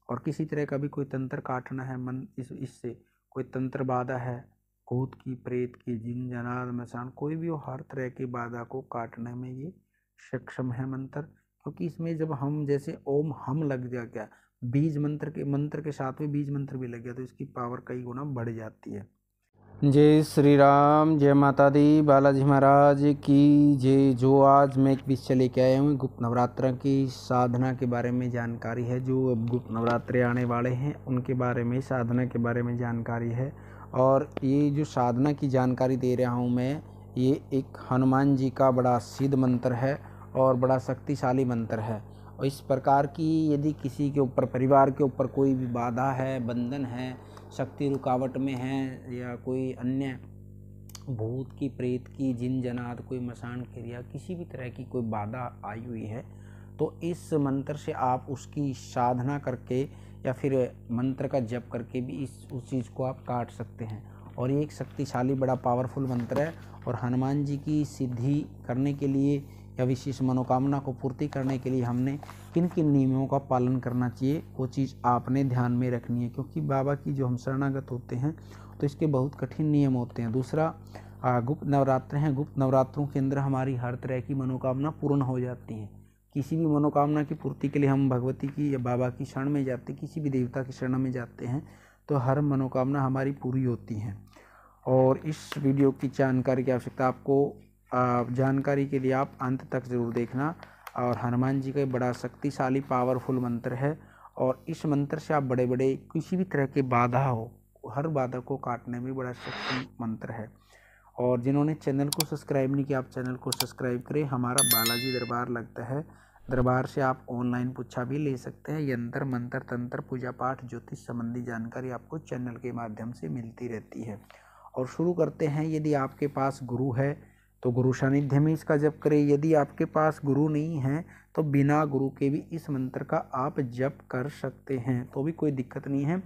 और किसी तरह का भी कोई तंत्र काटना है मन इससे कोई तंत्र बाधा है, भूत की, प्रेत की, जिन जनाद मसान, कोई भी हो, हर तरह की बाधा को काटने में ये सक्षम है मंत्र। क्योंकि इसमें जब हम जैसे ओम हम लग गया, क्या बीज मंत्र के साथ में बीज मंत्र भी लग गया, तो इसकी पावर कई गुना बढ़ जाती है। जय श्री राम, जय माता दी, बालाजी महाराज की जय। जो आज मैं एक विषय लेके आया हूँ, गुप्त नवरात्र की साधना के बारे में जानकारी है। जो अब गुप्त नवरात्रे आने वाले हैं उनके बारे में, साधना के बारे में जानकारी है। और ये जो साधना की जानकारी दे रहा हूँ मैं, ये एक हनुमान जी का बड़ा सिद्ध मंत्र है और बड़ा शक्तिशाली मंत्र है। और इस प्रकार की यदि किसी के ऊपर, परिवार के ऊपर कोई भी बाधा है, बंधन है, शक्ति रुकावट में है, या कोई अन्य भूत की, प्रेत की, जिन जनाद, कोई मसान क्रिया, किसी भी तरह की कोई बाधा आई हुई है, तो इस मंत्र से आप उसकी साधना करके या फिर मंत्र का जप करके भी उस चीज़ को आप काट सकते हैं। और ये एक शक्तिशाली बड़ा पावरफुल मंत्र है। और हनुमान जी की सिद्धि करने के लिए या विशेष मनोकामना को पूर्ति करने के लिए हमने किन किन नियमों का पालन करना चाहिए, वो चीज़ आपने ध्यान में रखनी है। क्योंकि बाबा की जो हम शरणागत होते हैं तो इसके बहुत कठिन नियम होते हैं। दूसरा, गुप्त नवरात्र हैं। गुप्त नवरात्रों के अंदर हमारी हर तरह की मनोकामना पूर्ण हो जाती है। किसी भी मनोकामना की पूर्ति के लिए हम भगवती की या बाबा की शरण में जाते, किसी भी देवता की शरण में जाते हैं, तो हर मनोकामना हमारी पूरी होती है। और इस वीडियो की जानकारी की आवश्यकता आपको, जानकारी के लिए आप अंत तक ज़रूर देखना। और हनुमान जी का बड़ा शक्तिशाली पावरफुल मंत्र है। और इस मंत्र से आप बड़े बड़े किसी भी तरह के बाधा हो, हर बाधा को काटने में बड़ा शक्ति मंत्र है। और जिन्होंने चैनल को सब्सक्राइब नहीं किया, आप चैनल को सब्सक्राइब करें। हमारा बालाजी दरबार लगता है, दरबार से आप ऑनलाइन पूछा भी ले सकते हैं। यंत्र मंत्र तंत्र पूजा पाठ ज्योतिष संबंधी जानकारी आपको चैनल के माध्यम से मिलती रहती है। और शुरू करते हैं। यदि आपके पास गुरु है तो गुरु सानिध्य में इसका जप करें। यदि आपके पास गुरु नहीं है तो बिना गुरु के भी इस मंत्र का आप जप कर सकते हैं, तो भी कोई दिक्कत नहीं है।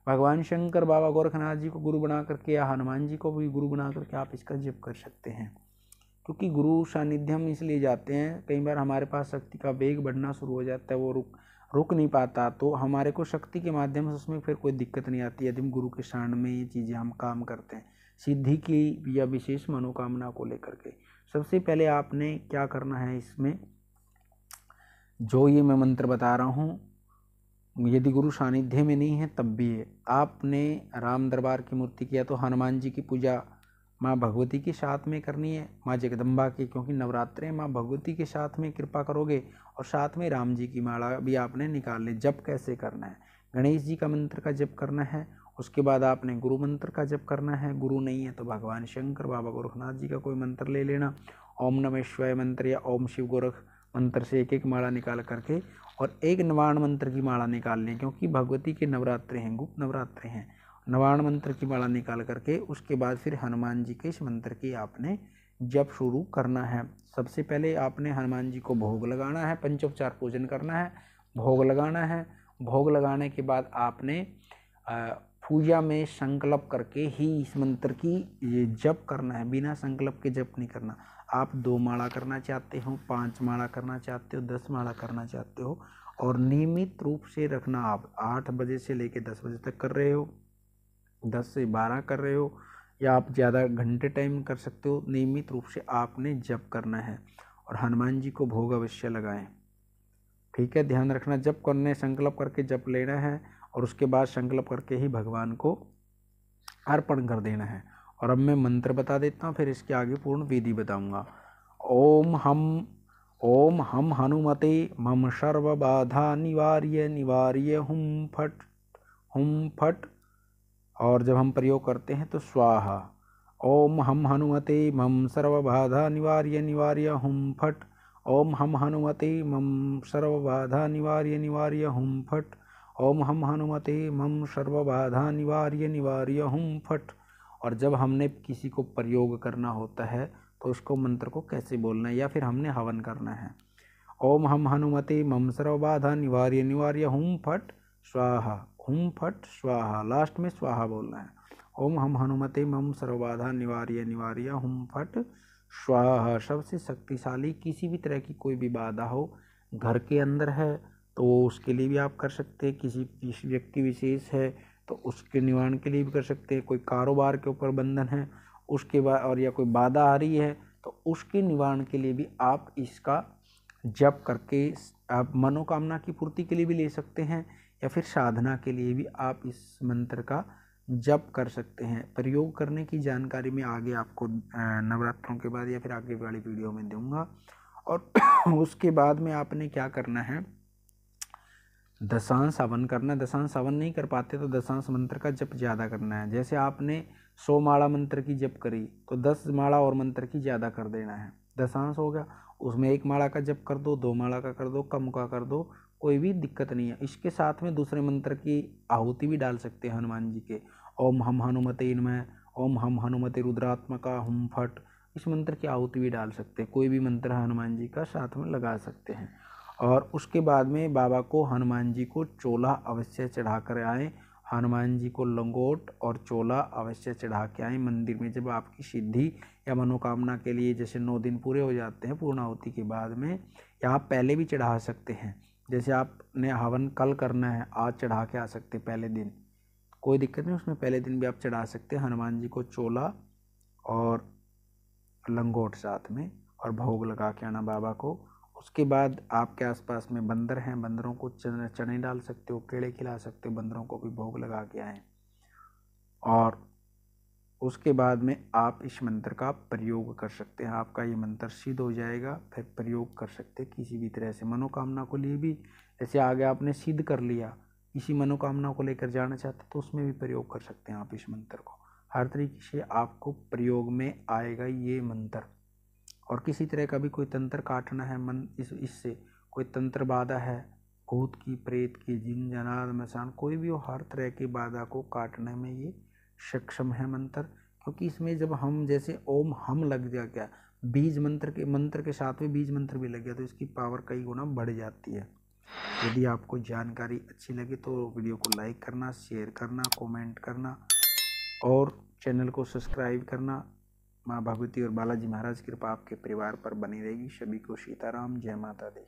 भगवान शंकर, बाबा गोरखनाथ जी को गुरु बना करके या हनुमान जी को भी गुरु बना करके आप इसका जप कर सकते हैं। क्योंकि गुरु सानिध्य हम इसलिए जाते हैं, कई बार हमारे पास शक्ति का वेग बढ़ना शुरू हो जाता है, वो रुक नहीं पाता, तो हमारे को शक्ति के माध्यम से उसमें फिर कोई दिक्कत नहीं आती यदि हम गुरु के शरण में ये चीज़ें हम काम करते हैं, सिद्धि की या विशेष मनोकामना को लेकर के। सबसे पहले आपने क्या करना है, इसमें जो ये मैं मंत्र बता रहा हूँ, यदि गुरु सानिध्य में नहीं है तब भी है। आपने राम दरबार की मूर्ति किया तो हनुमान जी की पूजा माँ भगवती के साथ में करनी है, माँ जगदम्बा की, क्योंकि नवरात्रे माँ भगवती के साथ में कृपा करोगे। और साथ में राम जी की माला भी आपने निकाल ली। जप कैसे करना है, गणेश जी का मंत्र का जप करना है। उसके बाद आपने गुरु मंत्र का जप करना है। गुरु नहीं है तो भगवान शंकर, बाबा गोरखनाथ जी का कोई मंत्र ले लेना। ओम नमः शिवाय मंत्र या ओम शिव गोरख मंत्र से एक एक माला निकाल करके और एक नवाण मंत्र की माला निकाल लें, क्योंकि भगवती के नवरात्रे हैं, गुप्त नवरात्रे हैं। नवाण मंत्र की माला निकाल करके उसके बाद फिर हनुमान जी के इस मंत्र की आपने जप शुरू करना है। सबसे पहले आपने हनुमान जी को भोग लगाना है, पंचोपचार पूजन करना है, भोग लगाना है। भोग लगाने के बाद आपने पूजा में संकल्प करके ही इस मंत्र की ये जप करना है, बिना संकल्प के जप नहीं करना। आप 2 माला करना चाहते हो, 5 माला करना चाहते हो, 10 माला करना चाहते हो, और नियमित रूप से रखना। आप 8 बजे से लेकर 10 बजे तक कर रहे हो, 10 से 12 कर रहे हो, या आप ज़्यादा घंटे टाइम कर सकते हो। नियमित रूप से आपने जप करना है और हनुमान जी को भोग अवश्य लगाएं। ठीक है, ध्यान रखना, जप करने संकल्प करके जप लेना है और उसके बाद संकल्प करके ही भगवान को अर्पण कर देना है। और अब मैं मंत्र बता देता हूँ, फिर इसके आगे पूर्ण विधि बताऊंगा। ओम हम हनुमते मम सर्व बाधा निवार्य निवार्य हुम फट। और जब हम प्रयोग करते हैं तो स्वाहा। ओम हम हनुमते मम सर्व बाधा निवार्य निवार्य हुम फट। ओम हम हनुमते मम सर्व बाधा निवार्य निवार्य हुम फट। ओम हम हनुमते मम सर्व बाधा निवार्य निवार्य हुम फट। और जब हमने किसी को प्रयोग करना होता है तो उसको मंत्र को कैसे बोलना है, या फिर हमने हवन करना है। ओम हम हनुमते मम सर्व बाधा निवार्य निवार्य हुम फट स्वाहा, हुम फट स्वाहा, लास्ट में स्वाहा बोलना है। ओम हम हनुमते मम सर्व बाधा निवार्य निवार्य हुम फट स्वाहा। सबसे शक्तिशाली, किसी भी तरह की कोई भी बाधा हो, घर के अंदर है, तो उसके लिए भी आप कर सकते हैं। किसी व्यक्ति विशेष है तो उसके निवारण के लिए भी कर सकते हैं। कोई कारोबार के ऊपर बंधन है उसके बाद, और या कोई बाधा आ रही है तो उसके निवारण के लिए भी आप इसका जप करके आप मनोकामना की पूर्ति के लिए भी ले सकते हैं, या फिर साधना के लिए भी आप इस मंत्र का जप कर सकते हैं। प्रयोग करने की जानकारी मैं आगे आपको नवरात्रों के बाद या फिर आगे वाली वीडियो में दूंगा। और उसके बाद में आपने क्या करना है, दशांश हवन करना। दशांश हवन नहीं कर पाते तो दशांश मंत्र का जप ज़्यादा करना है। जैसे आपने 100 माला मंत्र की जप करी तो 10 माला और मंत्र की ज़्यादा कर देना है। दशांश हो गया, उसमें 1 माला का जप कर दो, 2 माला का कर दो, कम का कर दो, कोई भी दिक्कत नहीं है। इसके साथ में दूसरे मंत्र की आहुति भी डाल सकते हैं हनुमान जी के। ओम हम हनुमते नमः, ओम हम हनुमते रुद्रात्मका हुम फट, इस मंत्र की आहुति भी डाल सकते हैं। कोई भी मंत्र हनुमान जी का साथ में लगा सकते हैं। और उसके बाद में बाबा को हनुमान जी को चोला अवश्य चढ़ा कर आएँ। हनुमान जी को लंगोट और चोला अवश्य चढ़ा के आएँ मंदिर में। जब आपकी सिद्धि या मनोकामना के लिए जैसे 9 दिन पूरे हो जाते हैं पूर्णाहुति के बाद में, या आप पहले भी चढ़ा सकते हैं। जैसे आपने हवन कल करना है, आज चढ़ा के आ सकते पहले दिन, कोई दिक्कत नहीं, उसमें पहले दिन भी आप चढ़ा सकते हैं हनुमान जी को चोला और लंगोट साथ में, और भोग लगा के आना बाबा को। उसके बाद आपके आसपास में बंदर हैं, बंदरों को चने डाल सकते हो, केले खिला सकते हो, बंदरों को भी भोग लगा के आएँ। और उसके बाद में आप इस मंत्र का प्रयोग कर सकते हैं। आपका ये मंत्र सिद्ध हो जाएगा, फिर प्रयोग कर सकते हैं किसी भी तरह से मनोकामना को लिए भी। जैसे आगे आपने सिद्ध कर लिया, इसी मनोकामना को लेकर जाना चाहते तो उसमें भी प्रयोग कर सकते हैं आप इस मंत्र को। हर तरीके से आपको प्रयोग में आएगा ये मंत्र। और किसी तरह का भी कोई तंत्र काटना है मन इससे कोई तंत्र बाधा है, भूत की, प्रेत की, जिन जनाद मसान, कोई भी हो, हर तरह की बाधा को काटने में ये सक्षम है मंत्र। क्योंकि इसमें जब हम जैसे ओम हम लग गया, बीज मंत्र के साथ में बीज मंत्र भी लग गया, तो इसकी पावर कई गुना बढ़ जाती है। यदि आपको जानकारी अच्छी लगे तो वीडियो को लाइक करना, शेयर करना, कमेंट करना और चैनल को सब्सक्राइब करना। माँ भगवती और बालाजी महाराज की कृपा आपके परिवार पर बनी रहेगी। सभी को सीताराम, जय माता दी।